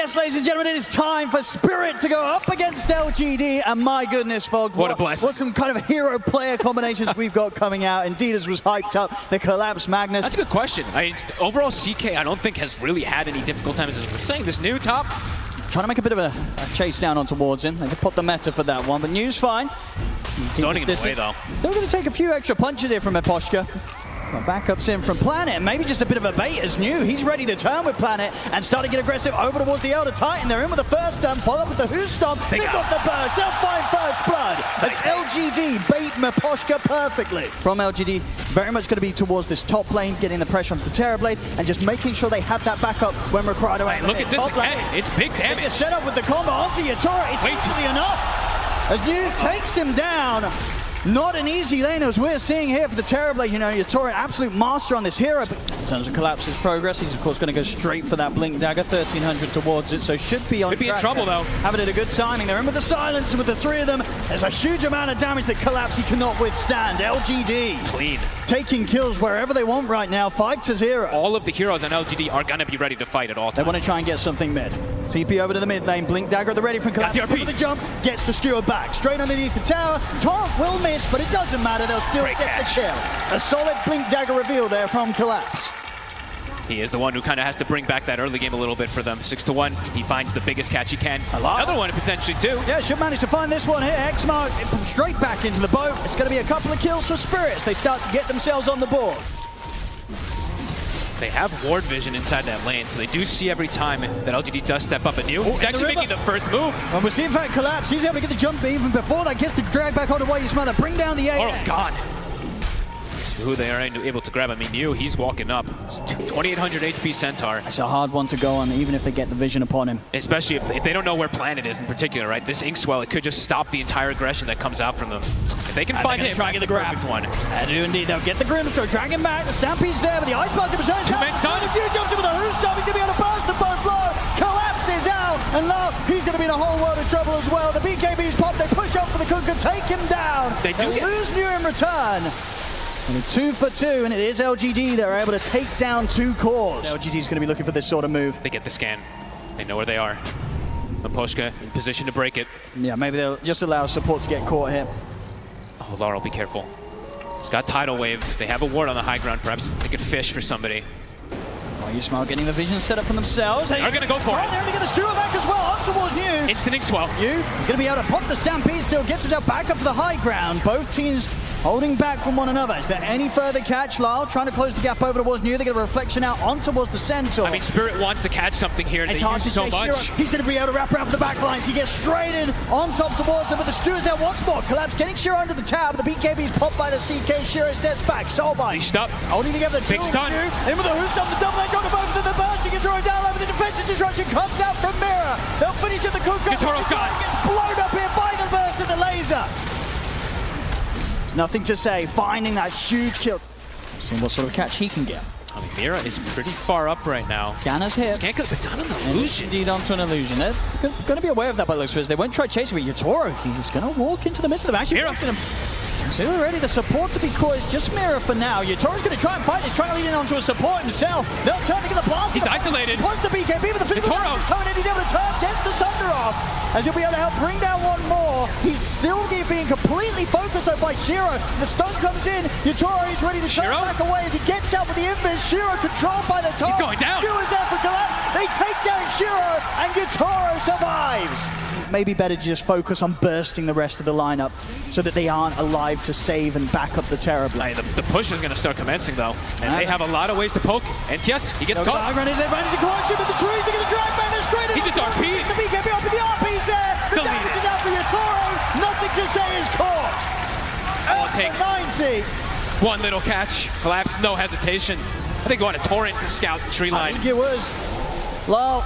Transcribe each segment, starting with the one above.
yes, ladies and gentlemen, it is time for Spirit to go up against LGD, and my goodness, Fog, what a blessing. What some kind of hero player combinations we've got coming out. Indeed, as was hyped up, the collapse Magnus. That's a good question. I mean, overall, CK, I don't think has really had any difficult times, as we're saying. This new top, trying to make a bit of a chase down on towards him. They could put the meta for that one, but New's fine. zoning him away, though. Still going to take a few extra punches here from Eposhka. Well, backups in from Planet, maybe just a bit of a bait as New. He's ready to turn with Planet and start to get aggressive over towards the Elder Titan. They're in with the first stomp, follow up with the Who Stomp. They've got the burst, they'll find first blood. That's LGD bait Eposhka perfectly. From LGD, very much going to be towards this top lane, getting the pressure onto the Terrorblade and just making sure they have that backup when required. Look at this again, it's big damage. Set up with the combo onto Yatora, it's easily enough. As New takes him down. Not an easy lane as we're seeing here for the Terrorblade. You know, Yatora, absolute master on this hero. But in terms of Collapse's progress, he's of course going to go straight for that Blink Dagger, 1300 towards it. So should be on Could be in trouble though. Having it a good timing. They're in with the silence, and with the three of them, there's a huge amount of damage that Collapse he cannot withstand. LGD clean, taking kills wherever they want right now, 5-0. All of the heroes on LGD are going to be ready to fight at all times. They want to try and get something mid. TP over to the mid lane, Blink Dagger at the ready from Collapse. With the jump, gets the steward back. Straight underneath the tower. Torrent will miss, but it doesn't matter. They'll still get the kill. A solid Blink Dagger reveal there from Collapse. He is the one who kind of has to bring back that early game a little bit for them. 6-1, he finds the biggest catch he can. Another one potentially too. Yeah, should manage to find this one here. X-Mark straight back into the boat. It's going to be a couple of kills for Spirits. They start to get themselves on the board. They have ward vision inside that lane, so they do see every time that LGD does step up. And he's actually making the first move. And we'll see in fact Collapse. He's able to get the jump even before that. Gets the drag back onto White Smother. Bring down the A. Oro's gone. Who they are able to grab. I mean, Mew, he's walking up. 2800 HP Centaur. It's a hard one to go on, even if they get the vision upon him. Especially if they don't know where Planet is in particular, right? This Inkswell, it could just stop the entire aggression that comes out from them. If they can find him, try to get the grab. Perfect one. They do indeed. They'll get the Grimstroke, drag him back. The Stampede's there, but the Ice Blast returns. Two men done. Mew jumps in with a Who Stomp. He's going to be able to burst the both low. Collapses out, and now he's going to be in a whole world of trouble as well. The BKB's pop. They push up for the Kunkka, take him down. They do lose Mew in return. And 2 for 2, and it is LGD. They're able to take down 2 cores. LGD's going to be looking for this sort of move. They get the scan. They know where they are. Eposhka in position to break it. Yeah, maybe they'll just allow support to get caught here. Oh, Laurel, be careful. He's got Tidal Wave. They have a ward on the high ground. Perhaps they could fish for somebody. Yusmal getting the vision set up for themselves. They're going to go for it. They're going to get the Steward back as well. Up towards New. Instant Inkswell. New is going to be able to pop the Stampede still. Gets himself back up to the high ground. Both teams holding back from one another. Is there any further catch? Lyle trying to close the gap over towards New. They get a reflection out on towards the Centaur. I mean, Spirit wants to catch something here. They use so much. He's going to be able to wrap around for the back lines. He gets straight in on top towards them, but the Stewards there once more. Collapse getting Shiro under the tab. The BKB's popped by the CK. Shiro steps back. Soulbind. Leashed up. Holding together the big stun. In with the Who Stomp, the double leg on the both of the burst. He gets thrown down over the defensive disruption. Comes out from Mirror. They'll finish at the Kunkka. Yatoro's gone. Gets blown up here by the burst of the laser. Nothing to say, finding that huge kill. Seeing what sort of catch he can get. I mean, Mira is pretty far up right now. Scanner's hit. Scan could have been on an illusion. Indeed onto an illusion. They're going to be aware of that by looks of it. They won't try chasing with Yatoro. He's going to walk into the midst of them. Actually, him. So already the support to be caught is just Mira for now. Yatoro's going to try and fight. He's trying to lead in onto a support himself. They'll turn to get the blast. He's isolated. Punch the BKB, but the physical coming in. He's able to turn, gets the Sunder off. As he'll be able to help bring down one more. He's still being completely focused though by Shiro. The stun comes in. Yatoro is ready to turn back away as he gets out with the invis. Shiro controlled by the top. He's going down. Shiro is there for Collapse. They take down Shiro and Yatoro survives. Maybe better to just focus on bursting the rest of the lineup so that they aren't alive to save and back up the Terrorblade. The push is going to start commencing though, and they have a lot of ways to poke. And yes, he gets caught. His advantage to collapse with the trees. They're going to drive back straight in. He just RP'd. The BKB up with the RP's there. The damage is out for Yatoro. Nothing to say is caught. All it takes 90. One little catch. Collapse, no hesitation. I think going to Torrent to scout the tree line. I think it was. Lol.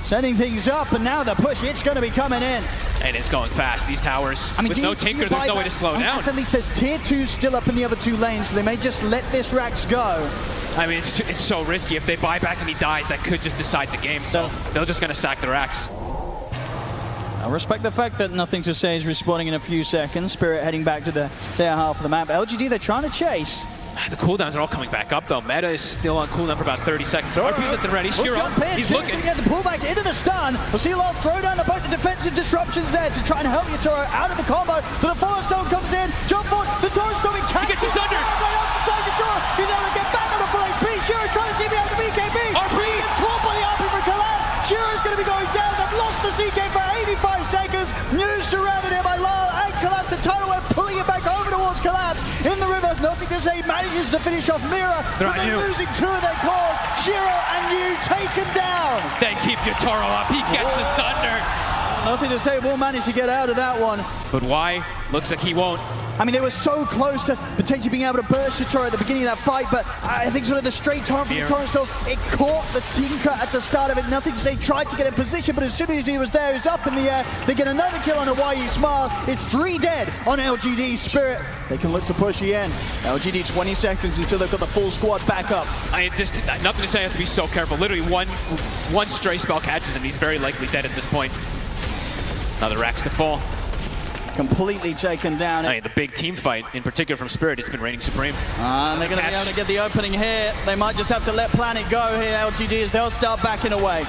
Setting things up, and now the push, it's going to be coming in. And it's going fast. These towers, with no Tinker, there's no way to slow down. At least there's tier 2 still up in the other 2 lanes, so they may just let this Rax go. I mean, it's so risky. If they buy back and he dies, that could just decide the game. So they're just going to sack the Rax. I respect the fact that Nothing to Say is respawning in a few seconds. Spirit heading back to their half of the map. LGD, they're trying to chase. The cooldowns are all coming back up, though. Meta is still on cooldown for about 30 seconds. RP's at the ready. Shiro, he's looking. Get the pullback into the stun. We'll see a lot of throw down both the defensive disruptions there to try and help Yatoro out of the combo. But the follow stone comes in. Jump forward. The Toro Storm in catch. He gets his under. Right off the side. Yatoro. He's able to get back on the full HP. Shiro trying to TP out the BKB. RP. He's caught by the RP for collapse. Shiro's going to be going down. They've lost the CK for 85 seconds. News surrounded here by Lyle and Collapse. The tidal wave pulling it back over towards Collapse. In the river, nothing to say, manages to finish off Mira, but they're losing two of their cores. Shiro and Yu taken down. They keep Yatoro up. He gets the thunder. Nothing to say, will manage to get out of that one. But why? Looks like he won't. I mean, they were so close to potentially being able to burst Yatoro at the beginning of that fight, but I think sort of the straight torrent from the Toro Storm, it caught the Tinker at the start of it. Nothing to say, tried to get in position, but as soon as he was there, he was up in the air. They get another kill on a YE Smile. It's 3 dead on LGD Spirit. They can look to push again. LGD 20 seconds until they've got the full squad back up. Just nothing to say, I have to be so careful. Literally one stray spell catches him. He's very likely dead at this point. Another Rax to fall. Completely taken down. I mean, the big team fight, in particular from Spirit, it's been reigning supreme. And they're going to be able to get the opening here. They might just have to let Planet go here, LGD, as they'll start backing away.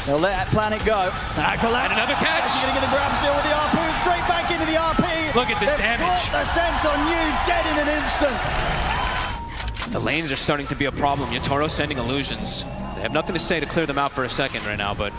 They'll let Planet go. And another catch. He's going to get the grab steal with the RP, straight back into the RP. Look at the damage. The sense on you, dead in an instant. The lanes are starting to be a problem. Yatoro sending illusions. They have nothing to say to clear them out for a second right now, but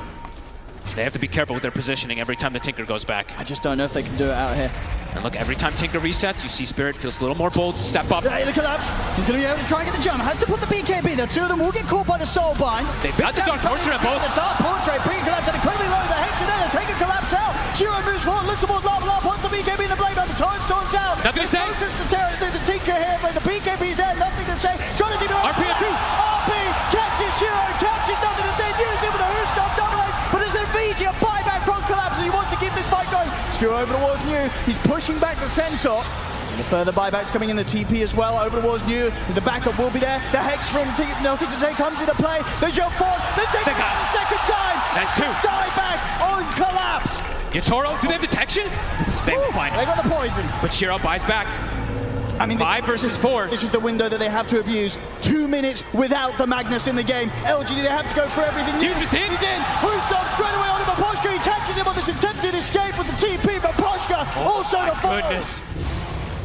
they have to be careful with their positioning every time the Tinker goes back. I just don't know if they can do it out here. And look, every time Tinker resets, you see Spirit feels a little more bold, step up. Hey, the collapse. He's going to be able to try and get the jump. Has to put the BKB. The two of them will get caught by the Soul Bind. They've got the Dark Portrait on both. The Dark Portrait, pre-collapse, and incredibly low. The Hex in there. They're taking collapse out. Shiro moves forward, looks towards Lava. Lava wants the BKB in the blade, but the Torrent Storm's out. Nothing to say. The Tinker here, but the BKB's there. Nothing to say. Trying to do RP at 2. RP catches Shiro. Catches nothing to say. Use it with a Who Stop double ace, but it's an immediate buyback from Collapse, and he wants to keep this fight going. Skew over towards New. He's pushing back the Centaur. And the further buybacks coming in the TP as well. Over towards New. The backup will be there. The Hex from Nothing to Say comes into play. They jump forward. They take it the second time. That's 2. Dieback on Collapse. Yatoro, do they have detection? They find it. They got the poison. But Shiro buys back. I mean, 5 versus 4. This is the window that they have to abuse. 2 minutes without the Magnus in the game. LGD, they have to go for everything. He's in. He's in. Who's straight away on him. Poshka, he catches him on this attempted escape with the TP, but Poshka also the fall. Goodness.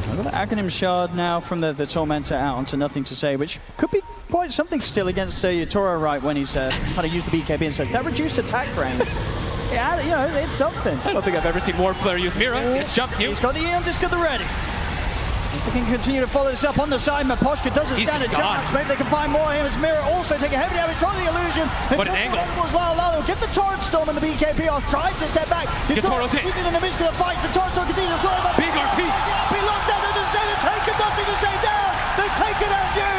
I've got the Acronym Shard now from the Tormentor out onto Nothing to Say, which could be quite something still against Yatoro, right, when he's had to use the BKB and stuff. That reduced attack range. Yeah, you know, it's something. I don't think I've ever seen more player use Mira. It's jump. He's got the Eon Disc at the ready. They can continue to follow this up on the side. Maposhka doesn't stand a chance. Maybe they can find more of him as Mira also take a heavy damage from the illusion. What an angle. Lalo get the Torrent Storm and the BKB off. Tries to step back. Yatoro's hit. He's in the midst of the fight. The Torrent Storm continues to fly. Big RP. RP locked down. They're taking Nothing to Say down. They take it out you.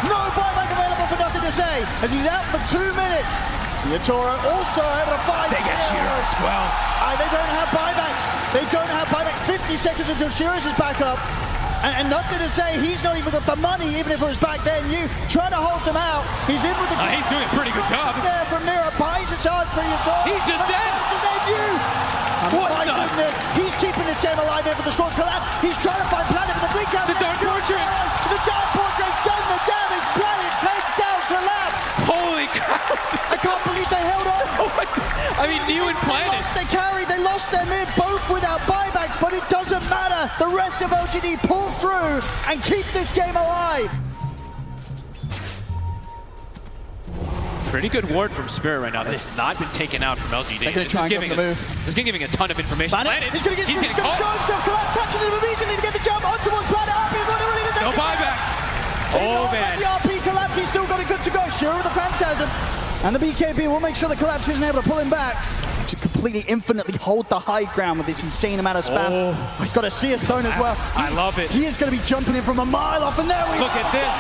No buyback available for Nothing to Say as he's out for 2 minutes. Yatoro also able to fight. They get Shiro as well. They don't have buybacks. They don't have buybacks. 50 seconds until Shiro's is back up. And Nothing to Say, he's not even got the money, even if it was back then. You trying to hold them out. He's in with the. He's doing a pretty good job. There from Mira, buys a charge for Yatoro. He's just dead. What my goodness, he's keeping this game alive here for the squad collapse. He's trying to find Planet with the blink out. The Dark Portrait. The Dark Portrait's done the damage. Planet takes down Collapse. Holy cow. I can't believe they held on. I mean, New and Planet. They lost their carry, they lost their mid, both without buybacks, but it doesn't matter. The rest of LGD pull through and keep this game alive. Pretty good ward from Spirit right now that has not been taken out from LGD. This is giving a ton of information. Planet, he's going to getting caught. Show himself, Collapse catches him immediately to get the jump onto towards Planet. RP is ready to take no buyback. Oh man. The RP Collapse, he's still got it good to go. Sure with the Phantasm. And the BKB will make sure the Collapse isn't able to pull him back. To completely infinitely hold the high ground with this insane amount of spam. Oh, he's got a Seer Stone as well. I love it. He is going to be jumping in from a mile off, and there we look at this.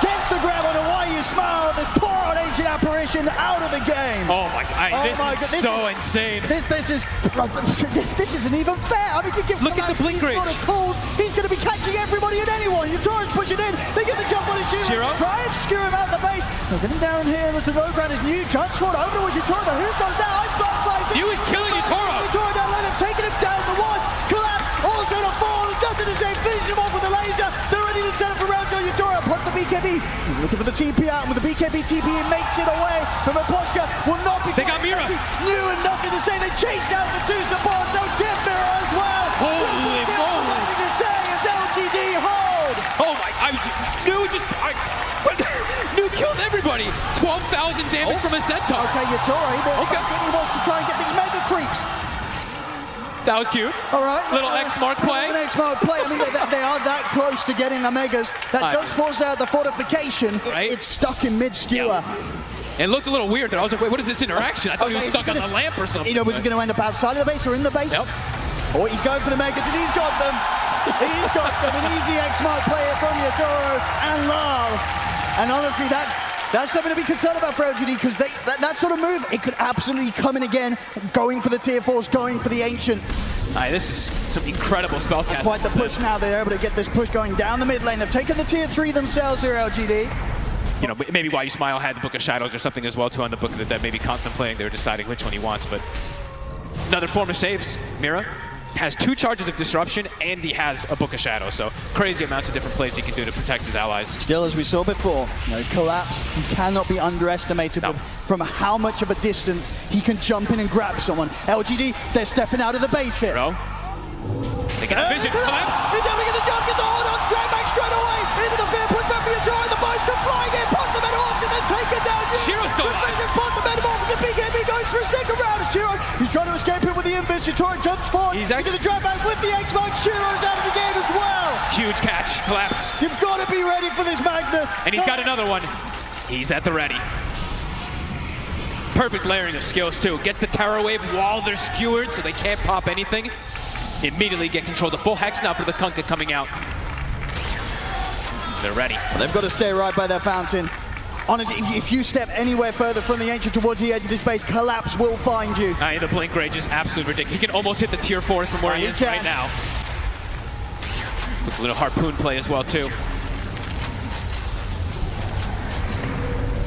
Gets the grab on a YU Smile. This poor old ancient apparition out of the game. Oh my God, this is so insane. This isn't even fair. I mean, you give look at the blink range. He's got tools. He's going to be catching everybody and anyone. Yatoro's pushing in. They get the jump on his Shiro. Try and skew him out the base. They're getting down here. The low ground is New. Jump short over towards Yatoro. The Who Stops down. Ice Block flies. New is killing Yatoro. Yatoro down low. They're taking him down the watch. Collapse. Also to fall. Nothing to say. Finish him off with a laser. They're ready to set up for round 2. Yatoro Looking for the TP out, and with the BKB TP, it makes it away from Aposhka. Will not be. They got Mira. New and nothing to say. They chased out the two supports. Don't get Mira as well. Holy moly. Nothing to say as LGD hold. Oh my, New killed everybody. 12,000 damage from a centaur. Okay, Yatoro, he wants to try and get these mega creeps. That was cute. All right. Little X-Mark play. An X-Mark play. I mean, they are that close to getting the megas. That does force out the fortification. Right? It's stuck in mid-skewer. It looked a little weird there. I was like, wait, what is this interaction? I thought he was stuck on the lamp or something. You know, was he going to end up outside of the base or in the base? Yep. Oh, he's going for the megas, and he's got them. He's got them. An easy X-Mark player from Yatoro and Lal. And honestly, that's something to be concerned about for LGD, because that sort of move, it could absolutely come in again, going for the tier 4s, going for the Ancient. This is some incredible spellcasting. Quite the push now. They're able to get this push going down the mid lane. They've taken the tier 3 themselves here, LGD. You know, maybe Why You Smile had the Book of Shadows or something as well, too, on the Book of the Dead. Maybe contemplating, they were deciding which one he wants. But another form of saves, Mira has 2 charges of disruption, and he has a Book of Shadows. So crazy amounts of different plays he can do to protect his allies. Still, as we saw before, collapse, he cannot be underestimated from how much of a distance he can jump in and grab someone. LGD, they're stepping out of the base here. Bro. They got a vision. Collapse. He's able to get the jump, get the hold on, straight back straight away. Into the fair, push back for Yatoro, the boys come flying in, punch the metamorph, and then take it down. Shiro's still alive. Put the metamorph, and BKB goes for a second round. Shiro, he's trying to escape him with the invis. Yatoro jumps forward. He's into the drive back with the X-Mark. Shiro's out of the game as well. Huge catch. Collapse. You've got to be ready for this Magnus. And he's got another one. He's at the ready. Perfect layering of skills, too. Gets the terror wave while they're skewered, so they can't pop anything. Immediately get control. The full hex now for the Kunkka coming out. They're ready. They've got to stay right by their fountain. Honestly, if you step anywhere further from the Ancient towards the edge of this base, Collapse will find you. The blink rage is absolutely ridiculous. He can almost hit the tier 4s from where he is right now. With a little harpoon play as well, too.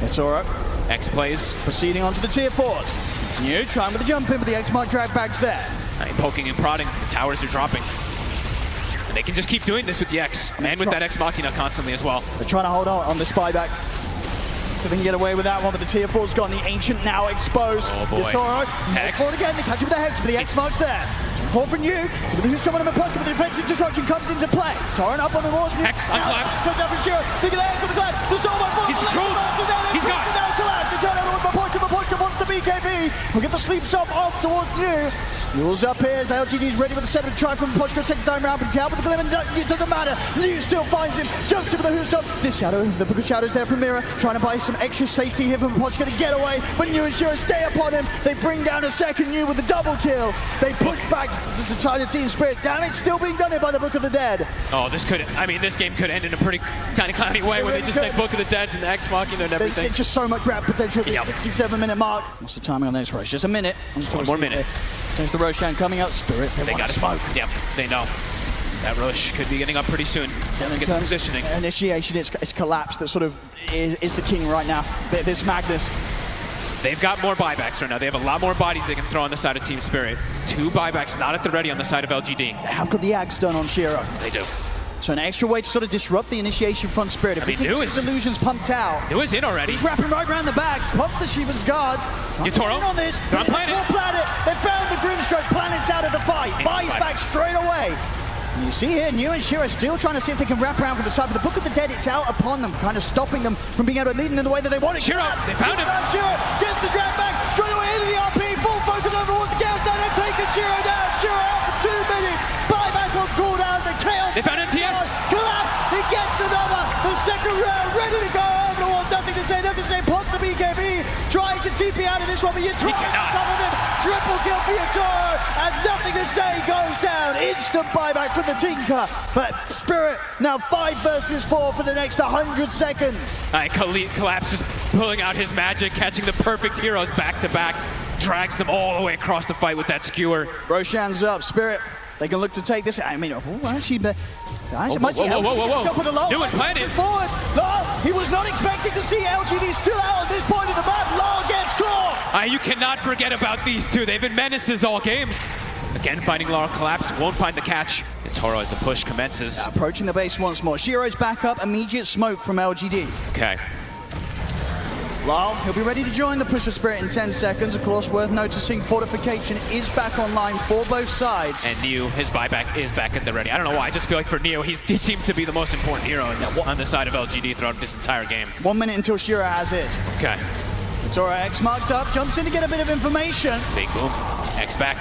It's all right. X plays. Proceeding on to the tier 4s. New trying with the jump in, but the X-Mark drag back's there. Poking and prodding. The towers are dropping. And they can just keep doing this with the X. And with that Ex Machina constantly as well. They're trying to hold on the spy back. So they can get away with that one, but the tier 4's gone. The Ancient now exposed. Oh boy. Yatoro, Hex. forward again. They catch him with the Hex, but the X-Mark's there. Fall from you. So with the Houston and Aposhka, but the defensive disruption comes into play. Torrent up on the wall. Hex on Collapse. Comes down from Shiro. Look at the Hex on the Collapse. The Soul by Fall. He's controlled. He's got it. Collapse. They turn over with Aposhka wants the BKB. We'll get the sleep stop off towards you. Yule's up here as LGD's ready with the setup try from Aposhka. Second time round, but he's out with the glim, and it doesn't matter. New still finds him. Jumps in with the Houston. This Shadow, the Book of Shadows there from Mira. Trying to buy some extra safety here from Aposhka to get away. But New and Shiro stay upon him. They bring down a second New with the double kill. They push back the Titan Team Spirit. Damage still being done here by the Book of the Dead. Oh, this game could end in a pretty kind of clowny way when they just said Book of the Dead and the X Machina and everything. There's just so much rap potential at the 67-minute mark. What's the timing on this, Roche? Just a minute. One more minute. There's the Roshan coming out. Spirit. They got to smoke. Yep, they know. That Roche could be getting up pretty soon. Get the positioning. Initiation, it's Collapse that sort of is the king right now. This Magnus. They've got more buybacks right now. They have a lot more bodies they can throw on the side of Team Spirit. 2 buybacks not at the ready on the side of LGD. They have got the axe done on Shiro. They do. So an extra way to sort of disrupt the initiation from Spirit. If New his illusions pumped out. New is in already. He's wrapping right around the back. Pops the Shiva's guard. Yatoro on this. They're on Planet. They found the Grimstroke. Planet's out of the fight. Buys back straight away. And you see here, New and Shiro still trying to see if they can wrap around from the side. But the Book of the Dead, it's out upon them, kind of stopping them from being able to lead them in the way that they want it. Shiro, they found him. Shiro gets the drag back. Straight away into the RP. Full focus over towards the Gales down. They're taking Shiro down. Shiro out for 2 minutes. Buyback on cooldown. The Chaos. They found MTS. Collapse. He gets another. The second round. Ready to go over the wall. Nothing to say. Pops the BKB. Trying to TP out of this one, but Yatoro covered him. Triple kill for Yatoro. And nothing to say goes down. Instant buyback for the Tinker. But Spirit now 5 versus 4 for the next 100 seconds. Collapse is pulling out his magic, catching the perfect heroes back to back. Drags them all the way across the fight with that skewer. Roshan's up. Spirit, they can look to take this. I mean, actually, whoa. New and Planet. Forward. Lal, he was not expecting to see LGD still out at this point of the map. Lal gets caught. You cannot forget about these two. They've been menaces all game. Again, finding Laurel collapse, won't find the catch. And Toro as the push commences. Approaching the base once more. Shiro's back up, immediate smoke from LGD. Okay. Lyle, he'll be ready to join the push of Spirit in 10 seconds. Of course, worth noticing, Fortification is back online for both sides. And Neo, his buyback is back at the ready. I don't know why, I just feel like for Neo, he seems to be the most important hero in this, on the side of LGD throughout this entire game. 1 minute until Shiro has his. Okay. Tora X marked up, jumps in to get a bit of information. Big boom. X back.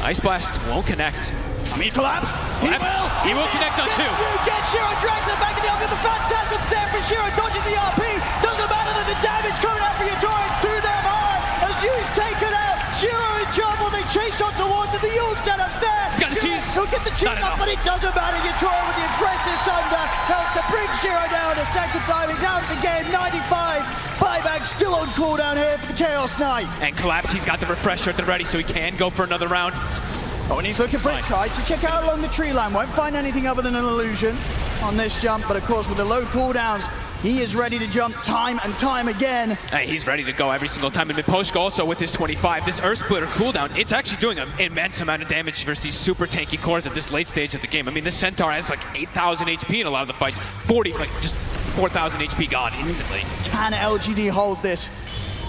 Ice Blast won't connect. I mean, collapse. He will connect on 2. Get Shiro dragged to the back of the arm. The Phantasm's there for Shiro, dodging the RP. Doesn't matter that the damage coming out for your Tora. It's too damn hard. As Yu's taken out, Shiro in trouble. They chase on towards it. The Yu setup's there. He's got the cheese. He'll get the cheese up, but it doesn't matter. Your Tora with the aggressive thunder helps to bring Shiro down a second time. He's out of the game. 95. Buyback still on cooldown here for the Chaos Knight. And Collapse, he's got the refresher at the ready, so he can go for another round. Oh, and he's looking for it. Tries to check out along the tree line. Won't find anything other than an illusion on this jump. But of course, with the low cooldowns, he is ready to jump time and time again. Hey, he's ready to go every single time. And Miposhka also with his 25. This Earth Splitter cooldown, it's actually doing an immense amount of damage versus these super tanky cores at this late stage of the game. I mean, this Centaur has like 8,000 HP in a lot of the fights. 40, like just 4,000 HP gone instantly. Can LGD hold this?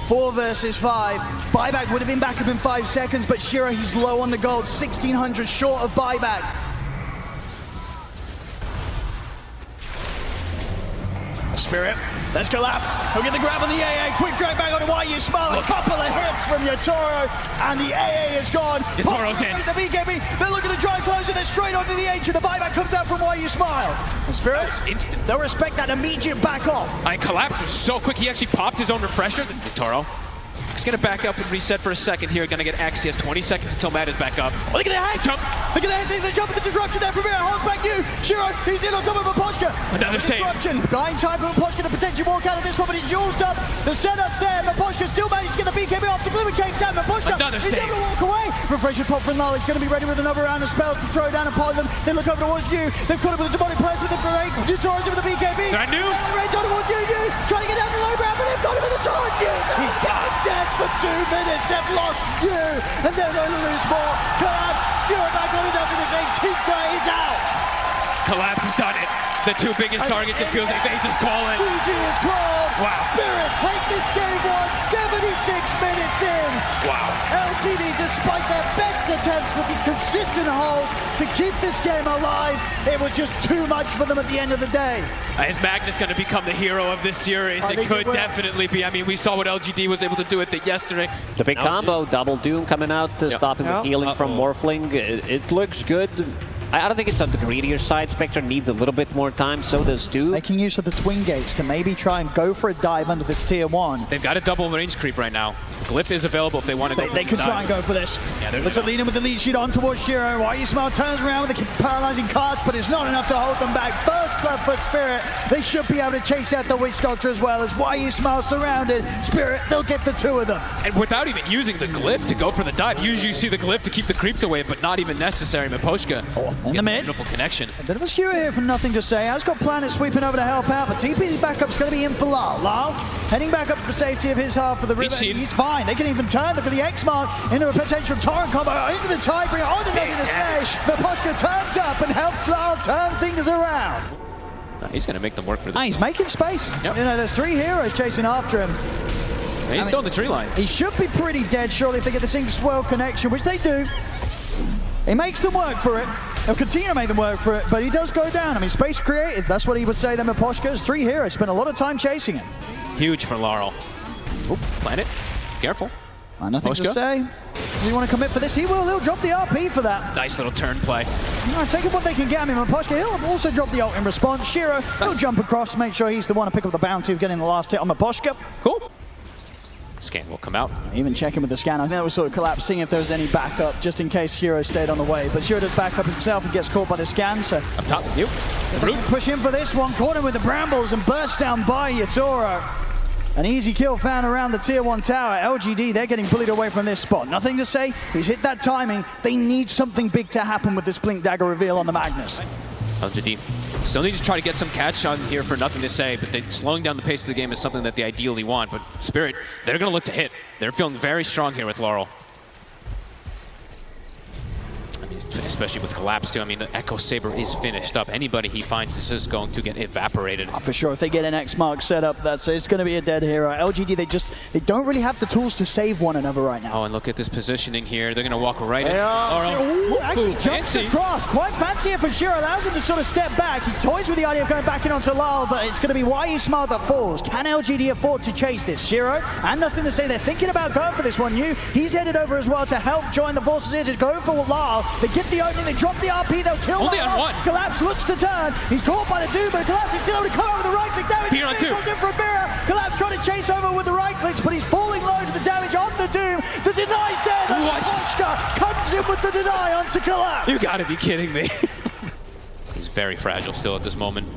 4 versus 5. Buyback would have been back up in 5 seconds, but Shiro, he's low on the gold. 1,600 short of buyback. Spirit, let's collapse. He'll get the grab on the AA. Quick drag back on the YU Smile. A couple of hits from Yatoro, and the AA is gone. Yatoro's in. The BKB, they're looking to drive closer. They're straight onto the H, and the buyback comes out from YU Smile. And Spirit, that was instant. They'll respect that immediate back off. And Collapse was so quick, he actually popped his own refresher. Yatoro. He's gonna back up and reset for a second here. Gonna get X. He has 20 seconds until Matt is back up. Oh, look at the head jump! Look at the head, the jump, the disruption there from here. Holds back you. Shiro, he's in on top of Miposhka. Another save. Disruption. Buying time for Miposhka to potentially walk out of this one, but he's used up. The setup's there. Miposhka still managed to get the BKB off the Glimmer Cave down. Miposhka Another is save. able to walk away. Refresher pop from Lal. He's going to be ready with another round of spells to throw down upon them. They look over towards you. They've caught him with the demonic purge with the parade. Yutoro's in with the BKB. I knew. Right down towards you. Trying to get down the low ground, but they've got him with the torch. He's dead for 2 minutes. They've lost you, and they're going to lose more. Collapse, Stewart back on it after this thing. Tinka is out. Collapse has done it. The 2 biggest targets, it feels like Base is calling. GG is called. Wow. Spirit take this game 76 minutes in. Wow. LGD, despite their best attempts with this consistent hold to keep this game alive, it was just too much for them at the end of the day. Is Magnus going to become the hero of this series? It could definitely be. I mean, we saw what LGD was able to do with it yesterday. The big combo, double Doom coming out, stopping the healing from Morphling. It looks good. I don't think it's on the greedier side. Spectre needs a little bit more time, so does Stu. Making use of the twin gates to maybe try and go for a dive under this tier 1. They've got a double range creep right now. Glyph is available if they want to go for They could try and go for this. Yeah, they're Look to lead him with the lead sheet on towards Shiro. YU Smile turns around with the paralyzing cast, but it's not enough to hold them back. First blood for Spirit. They should be able to chase out the Witch Doctor as well as YU Smile surrounded. Spirit, they'll get the 2 of them. And without even using the glyph to go for the dive, usually you see the glyph to keep the creeps away, but not even necessary. Miposhka in the mid. Beautiful connection. A bit of a skewer here from Nothing to Say. Has got Planet sweeping over to help out, but TP's backup's going to be in for Lal. Lal heading back up to the safety of his half of the river. He's fine. They can even turn. Look at the X mark into a potential torrent combo into the Tidebringer. On to Nothing to Say. Miposhka turns up and helps Lal turn things around. He's going to make them work for this. He's making space. Yep. You know, there's 3 heroes chasing after him. He's still in the tree line. He should be pretty dead, surely, if they get the Sync Swirl connection, which they do. He makes them work for it. He'll continue to make them work for it, but he does go down. I mean, space created. That's what he would say. Then Miposhka's 3 heroes spent a lot of time chasing him. Huge for Laurel. Oop, Planet. Careful. Nothing to say. Does he want to commit for this? He will. He'll drop the RP for that. Nice little turn play. Taking what they can get. I mean, Miposhka, he'll also drop the ult in response. Shiro, he'll jump across, make sure he's the one to pick up the bounty of getting the last hit on Miposhka. Cool. Scan will come out. Even checking with the scan. I think that was sort of collapsing if there was any backup, just in case Shiro stayed on the way. But Shiro does back up himself and gets caught by the scan, so... Up top, you. Push in for this one, caught him with the brambles and burst down by Yatoro. An easy kill found around the tier 1 tower. LGD, they're getting bullied away from this spot. Nothing to say. He's hit that timing. They need something big to happen with this Blink Dagger reveal on the Magnus. LGD still need to try to get some catch on here for Nothing to Say, but slowing down the pace of the game is something that they ideally want. But Spirit, they're going to look to hit. They're feeling very strong here with Laurel. especially with Collapse too. I mean, the Echo Saber is finished up. Anybody he finds is just going to get evaporated. For sure, if they get an X-Mark set up, it's going to be a dead hero. LGD, they don't really have the tools to save one another right now. Oh, and look at this positioning here. They're going to walk right in. Ooh, actually jumps across. Quite fancy here for Shiro. Allows him to sort of step back. He toys with the idea of going back in onto Lyle, but it's going to be YE Smile that falls. Can LGD afford to chase this? Shiro, and nothing to say. They're thinking about going for this one. He's headed over as well to help join the forces here. Just go for Lyle. They get the opening. They drop the RP. They'll kill Only Lyle. on one. Collapse looks to turn. He's caught by the Doom, but Collapse is still able to come over the right click. Damage. Fear on two. From Mira. Collapse trying to chase over with the right clicks, but he's falling low to the damage on the Doom. The deny's there. Oscar comes in with the deny onto Collapse. You gotta be kidding me. He's very fragile still at this moment.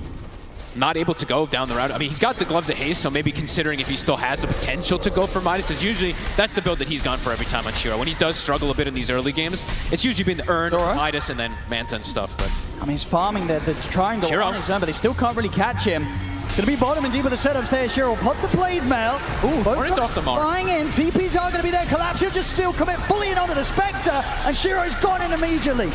Not able to go down the route. I mean, he's got the gloves of haste, so maybe considering if he still has the potential to go for Midas, because usually that's the build that he's gone for every time on Shiro. When he does struggle a bit in these early games, it's usually been the Urn, Midas, and then Manta and stuff. But I mean, he's farming there. They're trying to on his own, but they still can't really catch him. Gonna be bottom and deep with the setups there. Shiro pop the blade mail. Ooh, both off the mark. Flying in. TPs are gonna be there. Collapse. He'll just still commit fully in onto the Spectre, and Shiro's gone in immediately.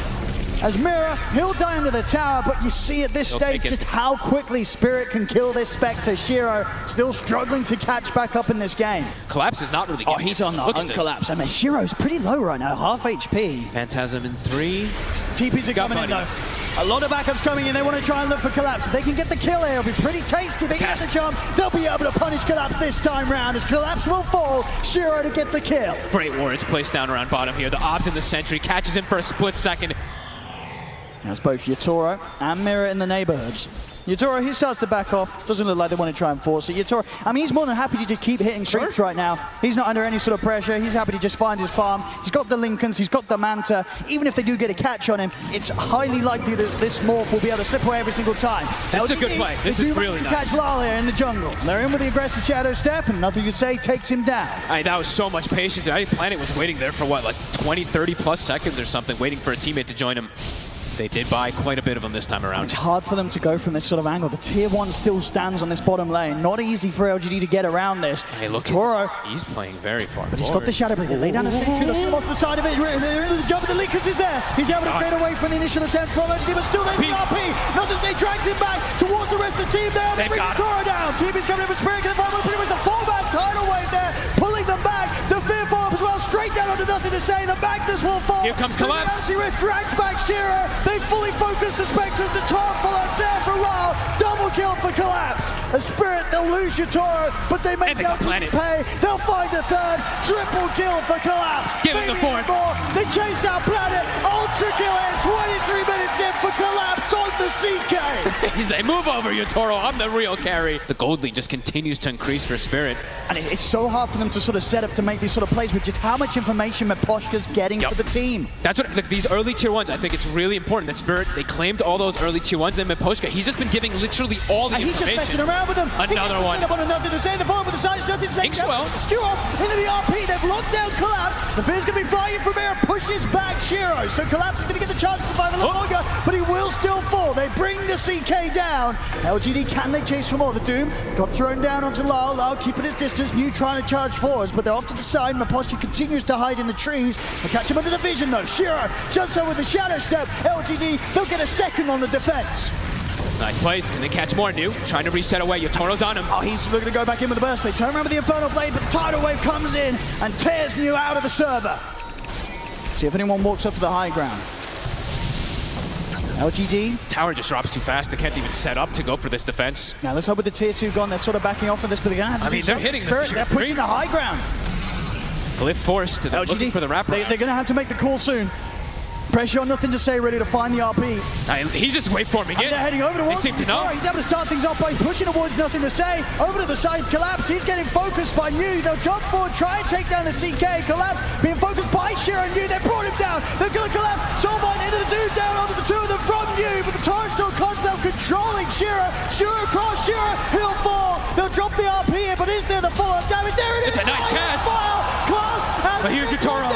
As Mira, he'll die under the tower, but you see at this stage just how quickly Spirit can kill this Spectre. Shiro still struggling to catch back up in this game. Collapse is not really getting he's on the uncollapse. I mean, Shiro's pretty low right now, half HP. Phantasm in 3. TPs are coming in though. A lot of backups coming in. They want to try and look for Collapse. If they can get the kill here, it'll be pretty tasty. They get the jump. They'll be able to punish Collapse this time round as Collapse will fall. Shiro to get the kill. Great wards placed down around bottom here. The Obs in the Sentry catches him for a split second. There's both Yatoro and Mira in the neighborhoods. Yatoro, he starts to back off. Doesn't look like they want to try and force it. Yatoro, I mean, he's more than happy to just keep hitting creeps right now. He's not under any sort of pressure. He's happy to just find his farm. He's got the Lincolns. He's got the Manta. Even if they do get a catch on him, it's highly likely that this morph will be able to slip away every single time. That's a good play. This is really nice. Catch Lyle here in the jungle. They're in with the aggressive Shadow Step, and nothing you say takes him down. That was so much patience. Planet was waiting there for what, like 20, 30 plus seconds or something, waiting for a teammate to join him. They did buy quite a bit of them this time around. It's hard for them to go from this sort of angle. The tier 1 still stands on this bottom lane. Not easy for LGD to get around this. Hey, look, Toro. He's playing very far But he's got the Shadow Blade. They lay down a sentry. They'll sit him off the side of it. The jump of the Lincolns is there. He's able to fade away from the initial attempt from LGD, but still there's the RP. Nothing, they drags him back towards the rest of the team there. They bring Toro down. TP's coming in for Spirit. Pretty much the 4-man tidal wave there, pulling them back. The Fear Fall as well, straight down onto nothing to say. The Magnus will fall. Here comes Collapse. The drags back Shiro. They fully focus the Spectres. The Toro follows there for Lyle. Double kill for Collapse. A Spirit, they'll lose your Toro, but they make the Planet pay. They'll find the third. Triple kill for Collapse. Give him the fourth. They chase out Planet. Ultra kill in 23 minutes in for Collapse on the CK. He's a move over, Yatoro. I'm the real carry. The gold lead just continues to increase for Spirit. And it's so hard for them to sort of set up to make these sort of plays with just how much information Meposhka's getting for the team. That's what, like, these early tier 1s, I think it's really important that Spirit, they claimed all those early tier 1s, and then Meposhka, he's just been giving literally all the information. He's just messing around with them. Another one. Nothing to say. The follow with the sides, nothing to say. Inkswell. Skew off into the RP. They've locked down Collapse. The Fear's going to be flying in from here, pushes back Shiro. So Collapse is going to get the chance to survive a little longer, but he will still fall. They bring the CK down. LGD, can they chase for more? The Doom got thrown down onto Lyle. Lyle keeping his distance. New trying to charge forwards, but they're off to the side. Meposhka continues to hide in the trees. They catch him under the vision though. Shiro jumps over with the Shadow Step. LGD, they'll get a second on the defense. Nice plays. Can they catch more? New trying to reset away. Yatoro's on him. He's looking to go back in with the burst. They turn around with the Infernal Blade, but the Tidal Wave comes in and tears New out of the server. See if anyone walks up to the high ground. LGD. Tower just drops too fast. They can't even set up to go for this defense. Now let's hope with the tier 2 gone, they're sort of backing off of this, but they're going to have to they're hitting Spirit. They're pushing the high ground. Glyph forced. They're looking for the wrapper. They're going to have to make the call soon. Pressure on nothing to say, ready to find the RP. He's just waveforming in. They're heading over towards They seem to know. He's able to start things off by pushing towards nothing to say. Over to the side, Collapse. He's getting focused by New. They'll jump forward, try and take down the CK. Collapse being focused by Shiro and New. They brought him down. They're going to collapse. Soulbind into the dude down onto the two of them from New, but the Torrent still comes out controlling Shiro. Shiro across Shiro. He'll fall. They'll drop the RP here, but is there the follow-up damage? There it is. It's a nice cast. But here's your Toro.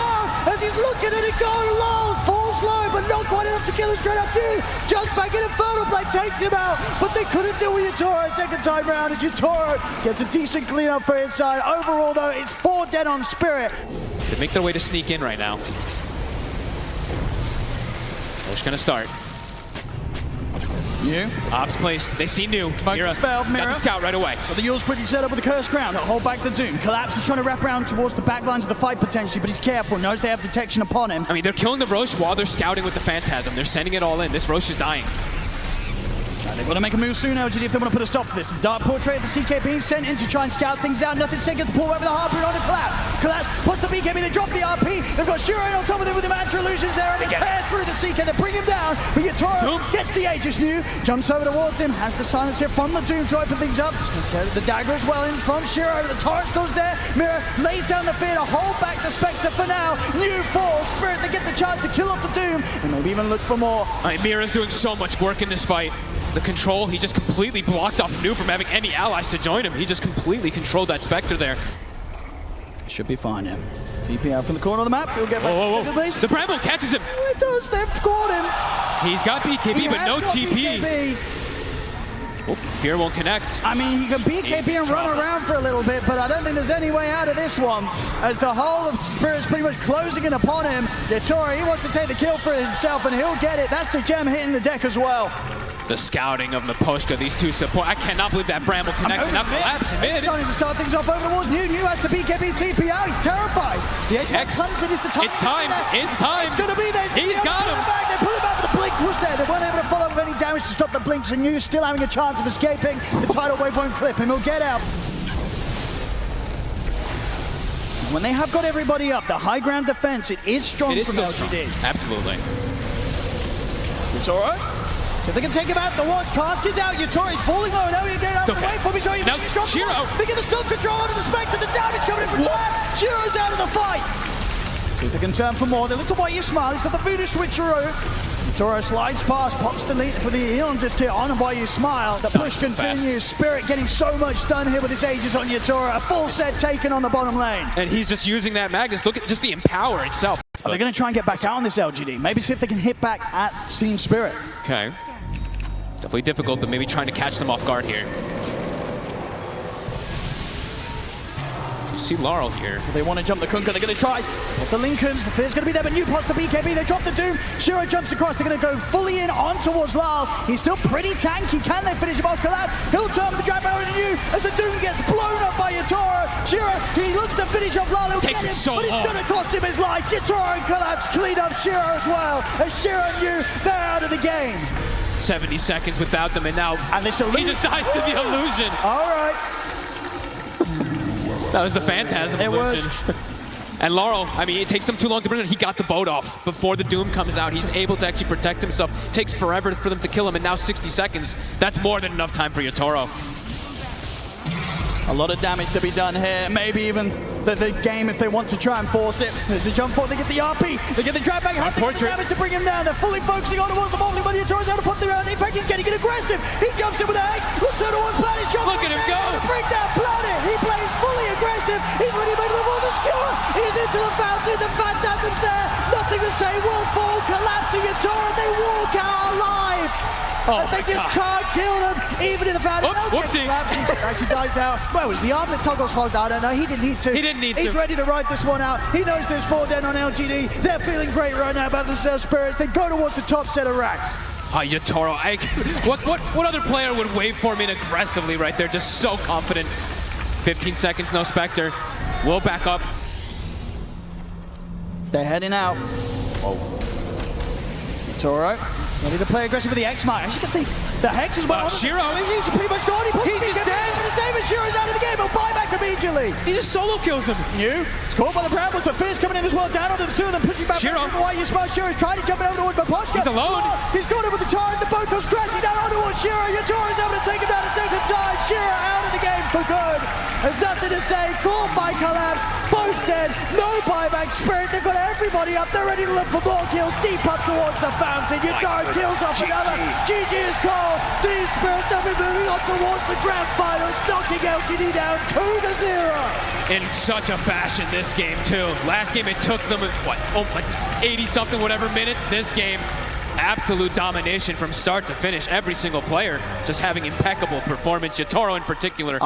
As he's looking at it go low, falls low, but not quite enough to kill him straight up. New jumps back in, Infernal Blade takes him out, but they couldn't deal with Yatoro second time round, as Yatoro gets a decent cleanup for inside. Overall, though, it's 4 dead on Spirit. They make their way to sneak in right now. Push gonna start. New. Ops placed. They see New. Mira spelled, got the scout right away. But the Yule's quickly set up with the Cursed Crown. They'll hold back the Doom. Collapse is trying to wrap around towards the back lines of the fight potentially, but he's careful. Knows they have detection upon him. I mean, they're killing the Roche while they're scouting with the Phantasm. They're sending it all in. This Roche is dying. They've got to make a move soon, LGD, if they want to put a stop to this. The Dark Portrait of the CKB sent in to try and scout things out. Nothing second to pull over the Harpoon on the Collapse. Collapse puts the BKB, they drop the RP. They've got Shiro on top of them with the Mantra Illusions there, and they tear through the CK. They bring him down, but Yatoro gets the Aegis New, jumps over towards him, has the silence here from the Doom to open things up. Instead of the dagger as well in from Shiro. The Torrent still's there. Mira lays down the fear to hold back the Spectre for now. New falls. Spirit, they get the chance to kill off the Doom, and maybe even look for more. Mira's doing so much work in this fight. The control, he just completely blocked off New from having any allies to join him. He just completely controlled that Spectre there. Should be fine here. TP out from the corner of the map. He'll get back to the base. The Bramble catches him. It does. They've scored him. He's got BKB, but no TP. BKB. Oh, Fear won't connect. I mean, he can BKB and run around for a little bit, but I don't think there's any way out of this one, as the whole of Spirit's pretty much closing in upon him. Yatoro, he wants to take the kill for himself, and he'll get it. That's the gem hitting the deck as well. The scouting of Miposhka, these two support. I cannot believe that Bramble connects and now collapse mid. Starting to start things off over towards New. New has the BKB TP out. He's terrified. The edge comes in. It's the time. It's time. It's time. It's going to be there. He's got him. They pull him back, but the blink was there. They weren't able to follow up with any damage to stop the blinks, and New still having a chance of escaping. The tidal wave won't clip him. He'll get out. When they have got everybody up, the high ground defense, it is strong from LGD. Absolutely. It's all right. So if they can take him out, the watch cask is out. Yatoro is falling low. Now he get out of the way for me. Now Shiro. They get the stop control onto the Spectre. The damage coming in from the back. Shiro's out of the fight. See if they can turn for more. They look to Why You Smile. He's got the voodoo switcheroo. Yatoro slides past, pops the lead for the Eon disc here on Why You Smile. The push continues. Spirit getting so much done here with his Aegis on Yatoro. A full set taken on the bottom lane. And he's just using that Magnus. Look at just the Empower itself. They're going to try and get back out on this LGD. Maybe see if they can hit back at Team Spirit. Okay. Definitely difficult, but maybe trying to catch them off guard here. You see Laurel here. They want to jump the Kunkka. They're going to try. The Lincolns, the Fear's going to be there, but New pops the BKB. They drop the Doom. Shiro jumps across. They're going to go fully in on towards Lyle. He's still pretty tanky. Can they finish him off? Collapse. He'll turn with the grab power into New as the Doom gets blown up by Yatoro. Shiro, he looks to finish off Lyle. He'll Takes him so long. But it's going to cost him his life. Yatoro and Collapse clean up Shiro as well. As Shiro and New, they're out of the game. 70 seconds without them, and now he just dies to the illusion. All right. That was the Phantasm illusion. And Laurel, I mean, it takes him too long to bring him. He got the boat off before the Doom comes out. He's able to actually protect himself. It takes forever for them to kill him, and now 60 seconds. That's more than enough time for Yatoro. A lot of damage to be done here. Maybe even the game if they want to try and force it. There's a jump forward. They get the RP. They get the drag back. They get the damage to bring him down. They're fully focusing on towards the bowling, but Yatoro's able to put them out. In fact, he's getting it aggressive. He jumps in with a hex. Looks out towards Planet. Look at him go. Bring down Planet. He plays fully aggressive. He's ready to make the ball. The skewer. He's into the fountain. The Phantasm's there. Nothing to say. Will fall. Collapsing Yatoro. They walk out alive. Oh, they just can't kill them, even in the fountain. Whoopsie. Actually dies down. Well, it was the arm that toggles hold. I don't know. He didn't need to. He didn't need to. He's ready to ride this one out. He knows there's 4 dead on LGD. They're feeling great right now about the Cell Spirit. They go towards the top set of racks. Yatoro, what other player would wait for me aggressively right there? Just so confident. 15 seconds, no Spectre. We'll back up. They're heading out. Oh. Yatoro. Ready to play aggressive with the X-Mite. Actually, the Hex is well. Shiro. He's pretty much gone. He's just dead. The same as Shiro's out of the game. He'll buy back immediately. He just solo kills him. New. It's caught by the Brambles. The Fizz coming in as well. Down onto the 2 of them. Pushing back. Shiro. Why You Smile. Shiro's trying to jump it over towards Miposhka. He's alone. He's got it with the turret. The boat goes crashing down onto Shiro. Yatoro's able to take him down a second time. Shiro out of the game for good. There's nothing to say. Caught by Collapse. Both dead. No buyback. Spirit. They've got everybody up. They're ready to look for more kills. Deep up towards the fountain. Yatoro kills off another. GG is called. Team Spirit. They'll be moving on towards the grand finals. Knocking LGD down 2-0. In such a fashion this game too. Last game it took them like 80 something whatever minutes. This game, absolute domination from start to finish. Every single player just having impeccable performance. Yatoro in particular.